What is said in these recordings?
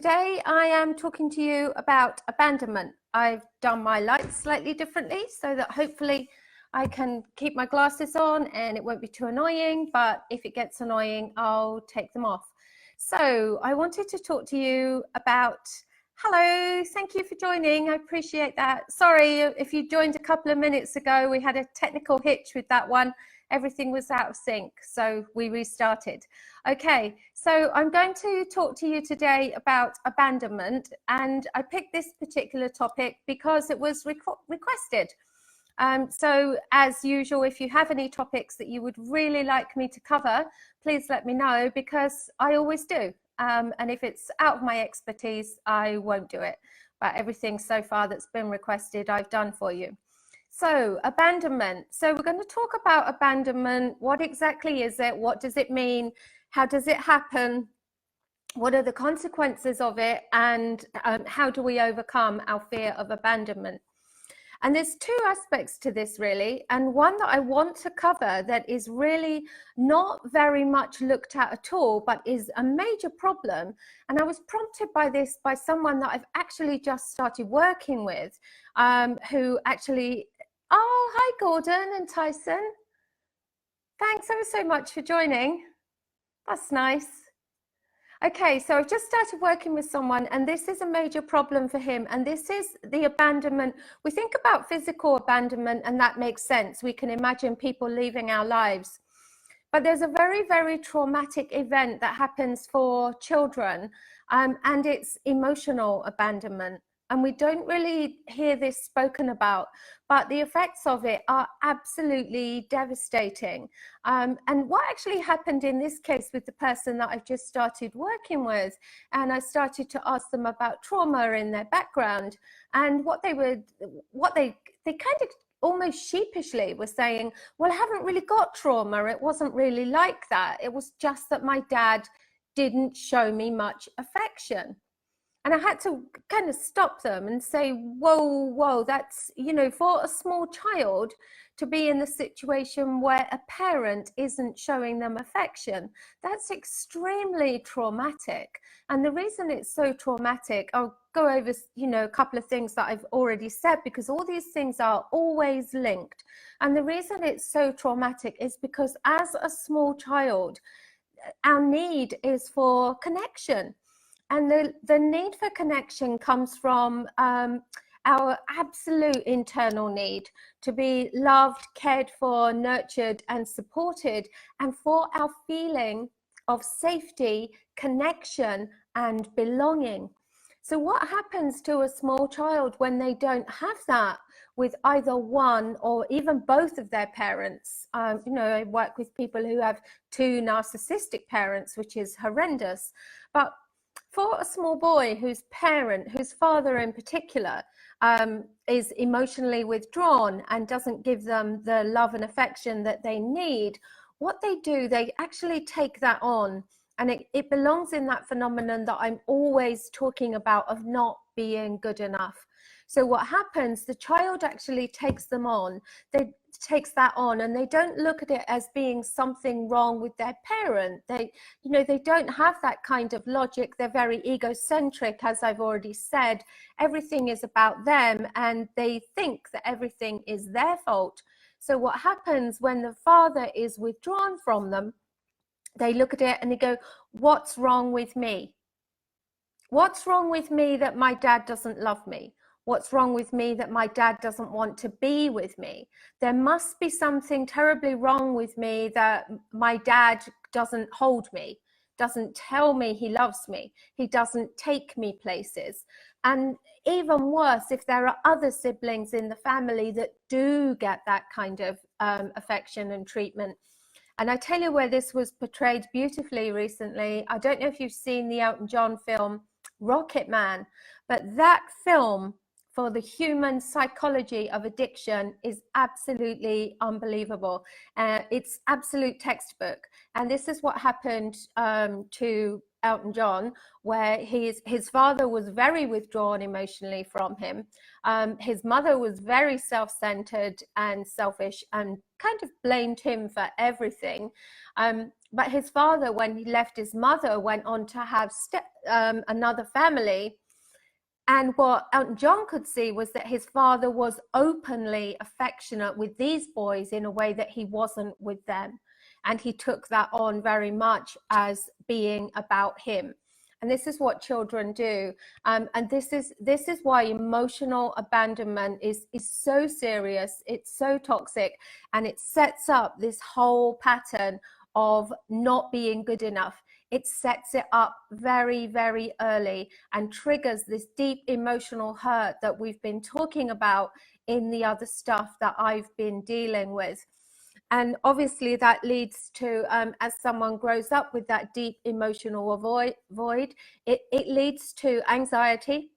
Today I am talking to you about abandonment. I've done my lights slightly differently so that hopefully I can keep my glasses on and it won't be too annoying, but if it gets annoying, I'll take them off. So I wanted to talk to you about, hello, thank you for joining. I appreciate that. Sorry if you joined a couple of minutes ago, we had a technical hitch with that one. Everything was out of sync, so we restarted. Okay, so I'm going to talk to you today about abandonment, and I picked this particular topic because it was requested. So as usual, if you have any topics that you would really like me to cover, please let me know, because I always do. And if it's out of my expertise, I won't do it. But everything so far that's been requested, I've done for you. So abandonment. So we're going to talk about abandonment. What exactly is it? What does it mean? How does it happen? What are the consequences of it? And how do we overcome our fear of abandonment? And there's two aspects to this, really. And one that I want to cover that is really not very much looked at all, but is a major problem. And I was prompted by this by someone that I've actually just started working with, who actually, oh, hi, Gordon and Tyson. Thanks ever so much for joining. That's nice. Okay, so I've just started working with someone, and this is a major problem for him, and this is the abandonment. We think about physical abandonment, and that makes sense. We can imagine people leaving our lives. But there's a very, very traumatic event that happens for children, and it's emotional abandonment. And we don't really hear this spoken about, but the effects of it are absolutely devastating. And what actually happened in this case with the person that I've just started working with, and I started to ask them about trauma in their background, and what they kind of almost sheepishly were saying, well, I haven't really got trauma. It wasn't really like that. It was just that my dad didn't show me much affection. And I had to kind of stop them and say, whoa, that's, for a small child to be in the situation where a parent isn't showing them affection, that's extremely traumatic. And the reason it's so traumatic, I'll go over, a couple of things that I've already said, because all these things are always linked. And the reason it's so traumatic is because as a small child, our need is for connection. And the need for connection comes from our absolute internal need to be loved, cared for, nurtured, and supported, and for our feeling of safety, connection, and belonging. So what happens to a small child when they don't have that with either one or even both of their parents? I work with people who have two narcissistic parents, which is horrendous. But for a small boy whose father in particular, is emotionally withdrawn and doesn't give them the love and affection that they need, what they do, they actually take that on. And it belongs in that phenomenon that I'm always talking about of not being good enough. So what happens, the child actually takes that on, and they don't look at it as being something wrong with their parent. They don't have that kind of logic. They're very egocentric, as I've already said. Everything is about them, and they think that everything is their fault. So what happens when the father is withdrawn from them, they look at it and they go, what's wrong with me? What's wrong with me that my dad doesn't love me? What's wrong with me that my dad doesn't want to be with me? There must be something terribly wrong with me that my dad doesn't hold me, doesn't tell me he loves me, he doesn't take me places. And even worse, if there are other siblings in the family that do get that kind of affection and treatment. And I tell you where this was portrayed beautifully recently. I don't know if you've seen the Elton John film Rocket Man, but that film for the human psychology of addiction is absolutely unbelievable. It's absolute textbook. And this is what happened to Elton John, where his father was very withdrawn emotionally from him. His mother was very self-centered and selfish and kind of blamed him for everything. But his father, when he left his mother, went on to have another family. And what Elton John could see was that his father was openly affectionate with these boys in a way that he wasn't with them. And he took that on very much as being about him. And this is what children do. And this is why emotional abandonment is so serious. It's so toxic, and it sets up this whole pattern of not being good enough. It sets it up very, very early and triggers this deep emotional hurt that we've been talking about in the other stuff that I've been dealing with. And obviously that leads to, as someone grows up with that deep emotional void, it leads to anxiety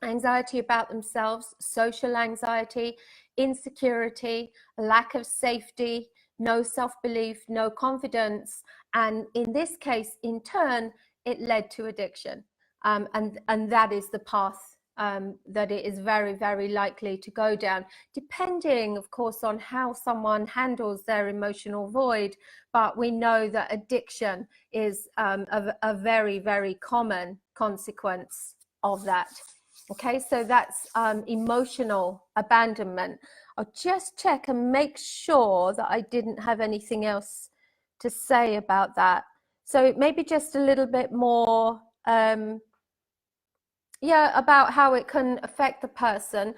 about themselves, social anxiety, insecurity, lack of safety, no self-belief, no confidence. And in this case, in turn, it led to addiction. And that is the path that it is very, very likely to go down, depending, of course, on how someone handles their emotional void. But we know that addiction is a very, very common consequence of that. Okay, so that's emotional abandonment. I'll just check and make sure that I didn't have anything else to say about that. So maybe just a little bit more about how it can affect the person.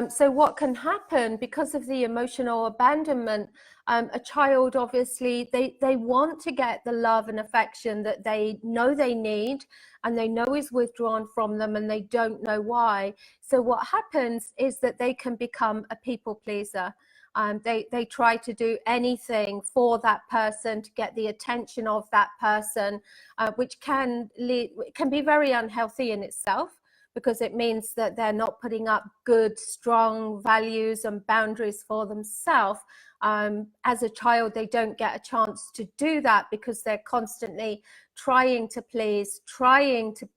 So what can happen because of the emotional abandonment, a child, obviously, they want to get the love and affection that they know they need, and they know is withdrawn from them, and they don't know why. So what happens is that they can become a people pleaser. They try to do anything for that person to get the attention of that person, which can be very unhealthy in itself, because it means that they're not putting up good, strong values and boundaries for themselves. As a child, they don't get a chance to do that because they're constantly trying to please, trying to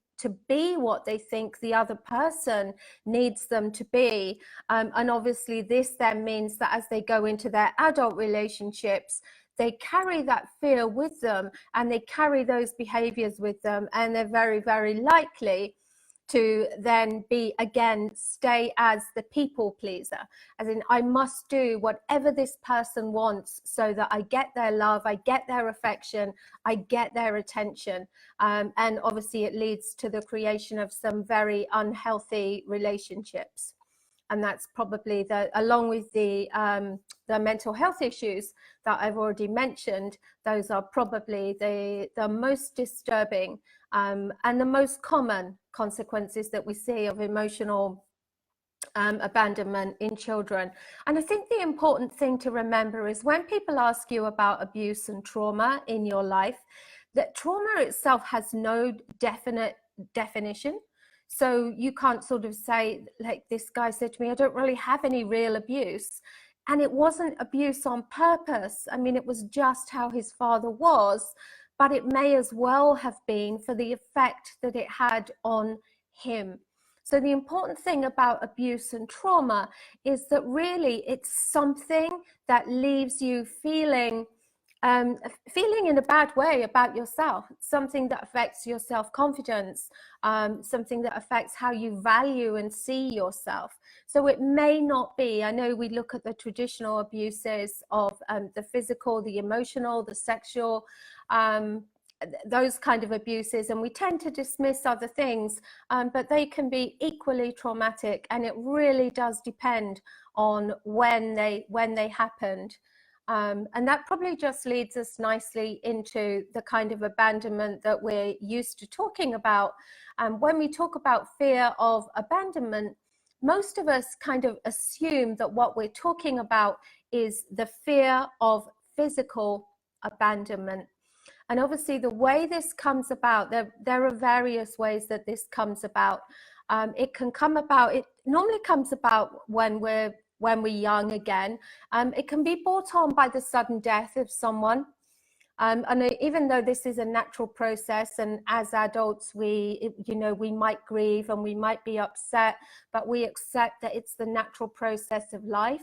be what they think the other person needs them to be. And obviously this then means that as they go into their adult relationships, they carry that fear with them, and they carry those behaviors with them, and they're very, very likely to then stay as the people pleaser, as in, I must do whatever this person wants so that I get their love, I get their affection, I get their attention. And obviously it leads to the creation of some very unhealthy relationships. And that's probably along with the mental health issues that I've already mentioned, those are probably the most disturbing and the most common consequences that we see of emotional abandonment in children. And I think the important thing to remember is when people ask you about abuse and trauma in your life, that trauma itself has no definite definition. So you can't sort of say, like this guy said to me, I don't really have any real abuse. And it wasn't abuse on purpose. I mean, it was just how his father was, but it may as well have been for the effect that it had on him. So the important thing about abuse and trauma is that really it's something that leaves you feeling in a bad way about yourself, something that affects your self-confidence, something that affects how you value and see yourself. So it may not be, I know we look at the traditional abuses of the physical, the emotional, the sexual, those kind of abuses, and we tend to dismiss other things, but they can be equally traumatic, and it really does depend on when they happened. And that probably just leads us nicely into the kind of abandonment that we're used to talking about. When we talk about fear of abandonment, most of us kind of assume that what we're talking about is the fear of physical abandonment. And obviously the way this comes about, there are various ways that this comes about. It normally comes about when we're young again. It can be brought on by the sudden death of someone. And even though this is a natural process, and as adults, we might grieve and we might be upset, but we accept that it's the natural process of life.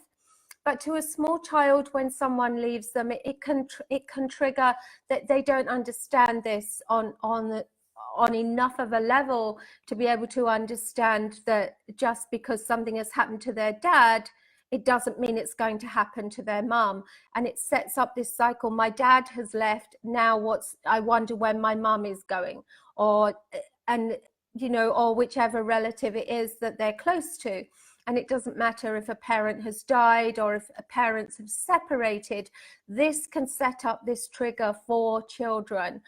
But to a small child, when someone leaves them, it can trigger that they don't understand this on enough of a level to be able to understand that just because something has happened to their dad, it doesn't mean it's going to happen to their mum. And it sets up this cycle. My dad has left, now I wonder when my mum is going, or whichever relative it is that they're close to. And it doesn't matter if a parent has died or if parents have separated, this can set up this trigger for children.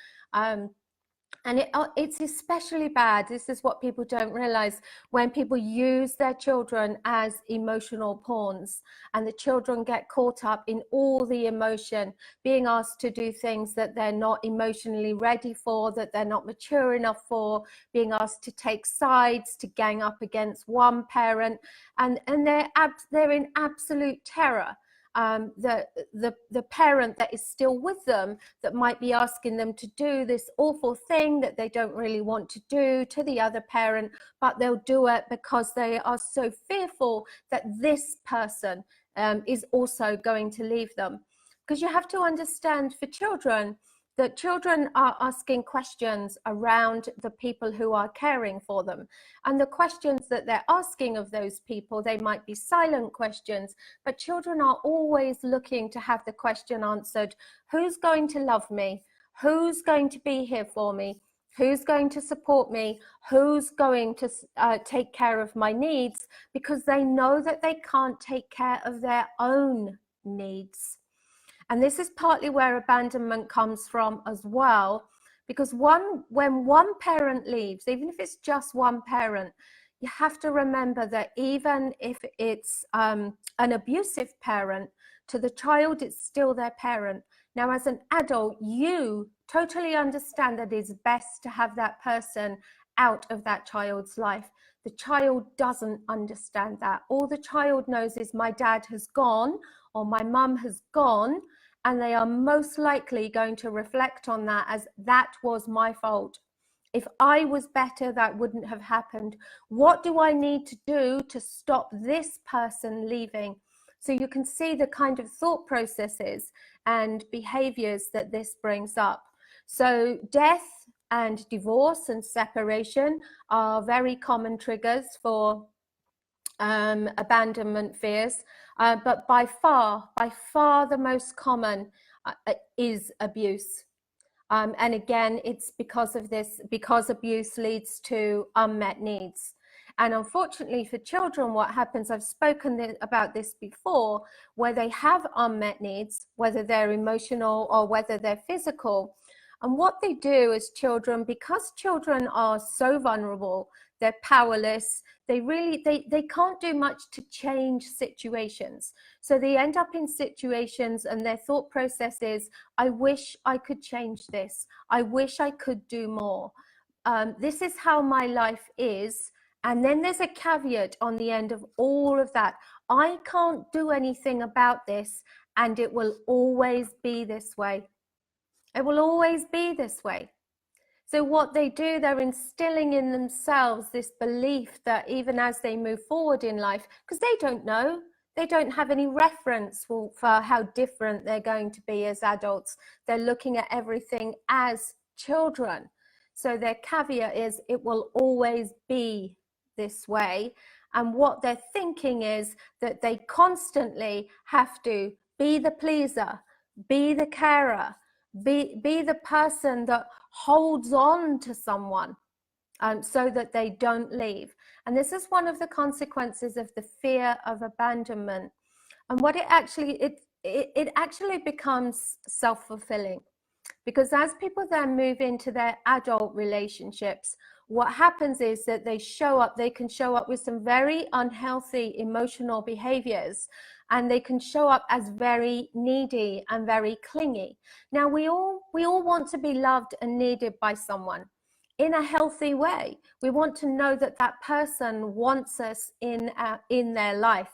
And it's especially bad, this is what people don't realize, when people use their children as emotional pawns, and the children get caught up in all the emotion, being asked to do things that they're not emotionally ready for, that they're not mature enough for, being asked to take sides, to gang up against one parent, and they're in absolute terror. The parent that is still with them, that might be asking them to do this awful thing that they don't really want to do to the other parent, but they'll do it because they are so fearful that this person is also going to leave them. Because you have to understand, for children, that children are asking questions around the people who are caring for them. And the questions that they're asking of those people, they might be silent questions, but children are always looking to have the question answered: who's going to love me? Who's going to be here for me? Who's going to support me? Who's going to take care of my needs? Because they know that they can't take care of their own needs. And this is partly where abandonment comes from as well, because when one parent leaves, even if it's just one parent, you have to remember that even if it's an abusive parent, to the child, it's still their parent. Now, as an adult, you totally understand that it's best to have that person out of that child's life. The child doesn't understand that. All the child knows is my dad has gone, or my mum has gone, and they are most likely going to reflect on that as, that was my fault. If I was better, that wouldn't have happened. What do I need to do to stop this person leaving? So you can see the kind of thought processes and behaviors that this brings up. So death and divorce and separation are very common triggers for abandonment fears, but by far the most common is abuse. And again, it's because of this, because abuse leads to unmet needs. And unfortunately for children, what happens, I've spoken about this before, where they have unmet needs, whether they're emotional or whether they're physical. And what they do as children, because children are so vulnerable, they're powerless, they can't do much to change situations. So they end up in situations and their thought process is, I wish I could change this. I wish I could do more. This is how my life is. And then there's a caveat on the end of all of that. I can't do anything about this, and it will always be this way. It will always be this way. So what they do, they're instilling in themselves this belief that even as they move forward in life, because they don't know, they don't have any reference for how different they're going to be as adults. They're looking at everything as children. So their caveat is, it will always be this way. And what they're thinking is that they constantly have to be the pleaser, be the carer, be the person that holds on to someone, so that they don't leave. And this is one of the consequences of the fear of abandonment. And what it actually becomes self-fulfilling, because as people then move into their adult relationships, what happens is that they can show up with some very unhealthy emotional behaviors, and they can show up as very needy and very clingy. Now, we all want to be loved and needed by someone in a healthy way. We want to know that that person wants us in their life.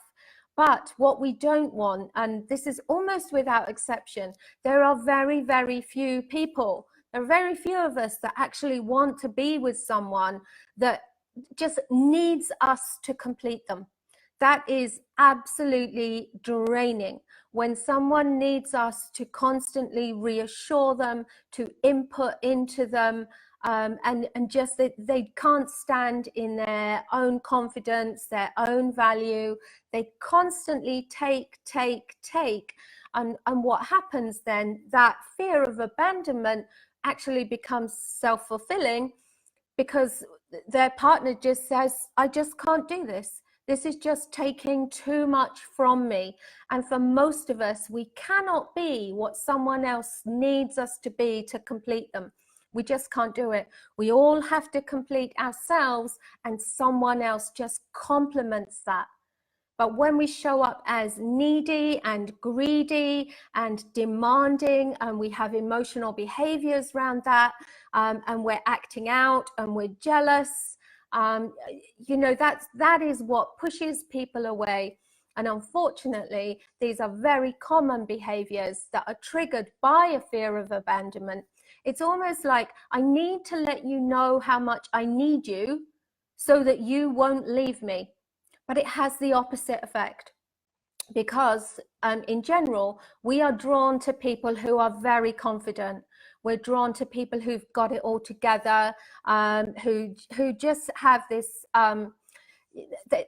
But what we don't want, and this is almost without exception, there are very, very few people, there are very few of us that actually want to be with someone that just needs us to complete them. That is absolutely draining. When someone needs us to constantly reassure them, to input into them, and just that they can't stand in their own confidence, their own value. They constantly take. And what happens then, that fear of abandonment actually becomes self-fulfilling, because their partner just says, I just can't do this. This is just taking too much from me. And for most of us, we cannot be what someone else needs us to be to complete them. We just can't do it. We all have to complete ourselves, and someone else just complements that. But when we show up as needy and greedy and demanding, and we have emotional behaviors around that, and we're acting out and we're jealous, that is what pushes people away. And unfortunately, these are very common behaviors that are triggered by a fear of abandonment. It's almost like, I need to let you know how much I need you so that you won't leave me. But it has the opposite effect, because in general, we are drawn to people who are very confident. We're drawn to people who've got it all together, who just have this,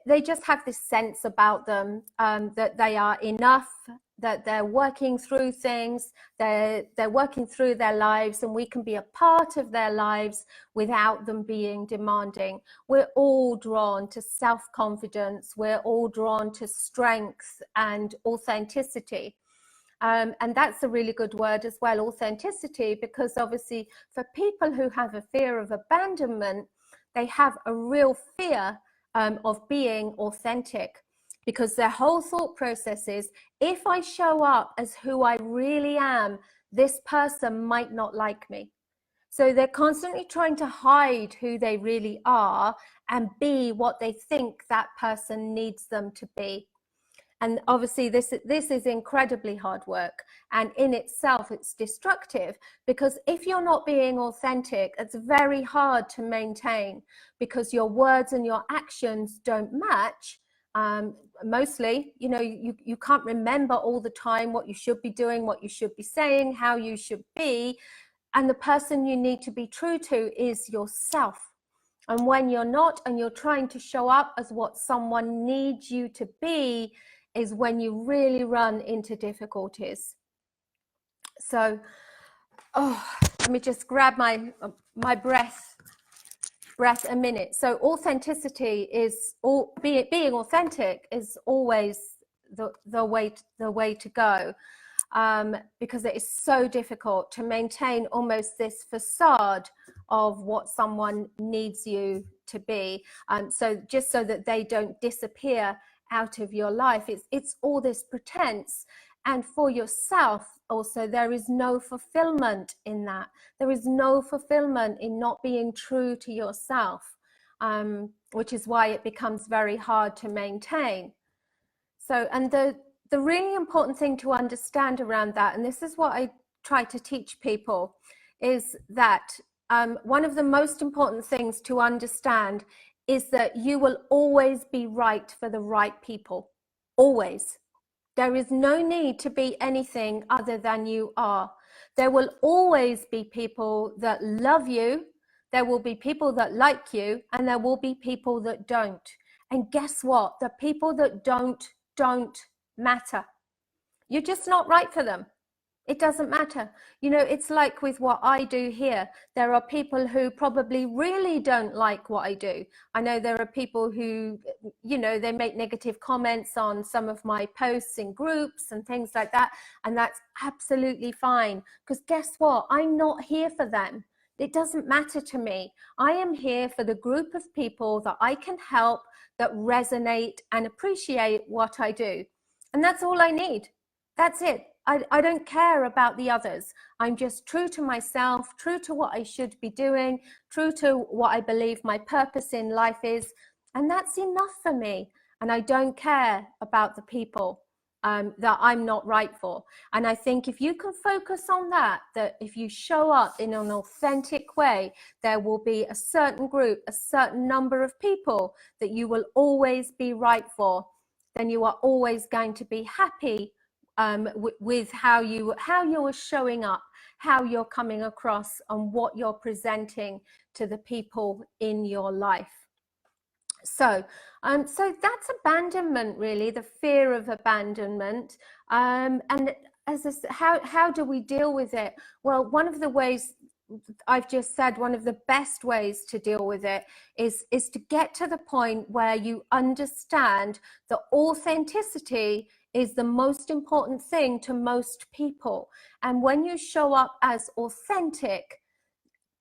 they just have this sense about them, that they are enough, that they're working through things, they're working through their lives, and we can be a part of their lives without them being demanding. We're all drawn to self-confidence. We're all drawn to strength and authenticity. And that's a really good word as well, authenticity, because obviously for people who have a fear of abandonment, they have a real fear of being authentic, because their whole thought process is, if I show up as who I really am, this person might not like me. So they're constantly trying to hide who they really are and be what they think that person needs them to be. And obviously this is incredibly hard work, and in itself it's destructive, because if you're not being authentic, it's very hard to maintain, because your words and your actions don't match. Mostly, you can't remember all the time what you should be doing, what you should be saying, how you should be. And the person you need to be true to is yourself. And when you're not, and you're trying to show up as what someone needs you to be, is when you really run into difficulties. So, let me just grab my breath a minute. So authenticity is being authentic is always the way to go, because it is so difficult to maintain almost this facade of what someone needs you to be, so just so that they don't disappear out of your life. It's all this pretense. And for yourself also, there is no fulfillment in that. There is no fulfillment in not being true to yourself, which is why it becomes very hard to maintain. So, and the really important thing to understand around that, and this is what I try to teach people, is that one of the most important things to understand is that you will always be right for the right people. Always. There is no need to be anything other than you are. There will always be people that love you. There will be people that like you, and there will be people that don't. And guess what? The people that don't matter. You're just not right for them. It doesn't matter. It's like with what I do here. There are people who probably really don't like what I do. I know there are people who, they make negative comments on some of my posts in groups and things like that. And that's absolutely fine. Because guess what? I'm not here for them. It doesn't matter to me. I am here for the group of people that I can help, that resonate and appreciate what I do. And that's all I need. That's it. I don't care about the others. I'm just true to myself, true to what I should be doing, true to what I believe my purpose in life is. And that's enough for me. and I don't care about the people that I'm not right for. And I think if you can focus on that, that if you show up in an authentic way, there will be a certain group, a certain number of people that you will always be right for, then you are always going to be happy with how you are showing up, how you're coming across, and what you're presenting to the people in your life. So that's abandonment, really, the fear of abandonment. And how do we deal with it? Well, one of the ways I've just said, one of the best ways to deal with it is to get to the point where you understand that authenticity is the most important thing to most people. And when you show up as authentic,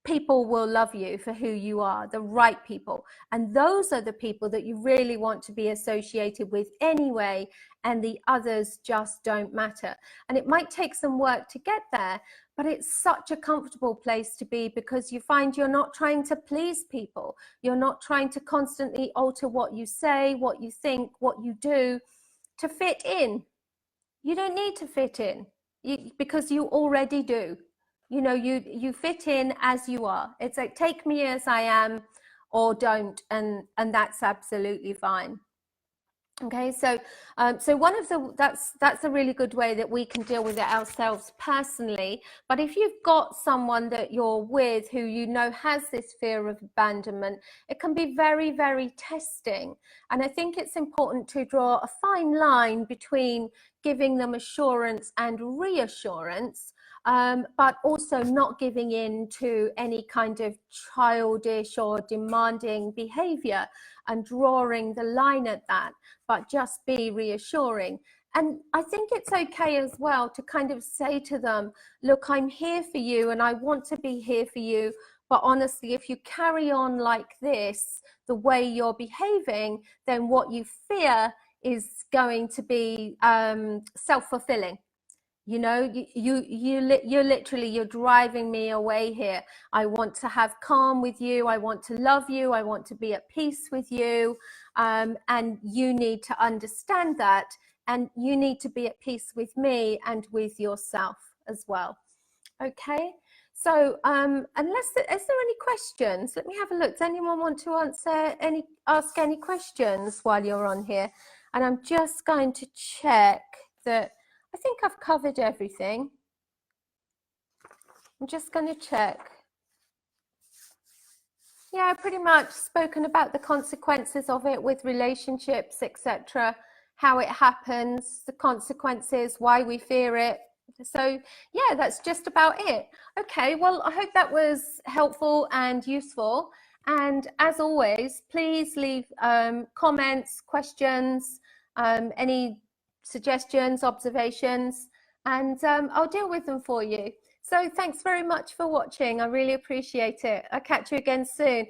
people will love you for who you are, the right people. And those are the people that you really want to be associated with anyway, and the others just don't matter. And it might take some work to get there, but it's such a comfortable place to be, because you find you're not trying to please people. You're not trying to constantly alter what you say, what you think, what you do to fit in. You don't need to fit in because you already do. You know, you fit in as you are. It's like, take me as I am or don't, and that's absolutely fine. Okay, so one of the that's a really good way that we can deal with it ourselves personally. But if you've got someone that you're with who you know has this fear of abandonment, it can be very, very testing. And I think it's important to draw a fine line between giving them assurance and reassurance, but also not giving in to any kind of childish or demanding behavior, and drawing the line at that, but just be reassuring. And I think it's okay as well to kind of say to them, look, I'm here for you and I want to be here for you, but honestly, if you carry on like this, the way you're behaving, then what you fear is going to be self-fulfilling. You know, you're literally, you're driving me away here. I want to have calm with you. I want to love you. I want to be at peace with you. And you need to understand that. And you need to be at peace with me and with yourself as well. Okay. So unless, is there any questions? Let me have a look. Does anyone want to ask any questions while you're on here? And I'm just going to check that. I think I've covered everything. I'm just going to check. Yeah, I've pretty much spoken about the consequences of it with relationships, etc., how it happens, the consequences, why we fear it. So yeah, that's just about it. Okay, well, I hope that was helpful and useful. And as always, please leave comments, questions, any suggestions, observations, and I'll deal with them for you. So thanks very much for watching. I really appreciate it. I'll catch you again soon.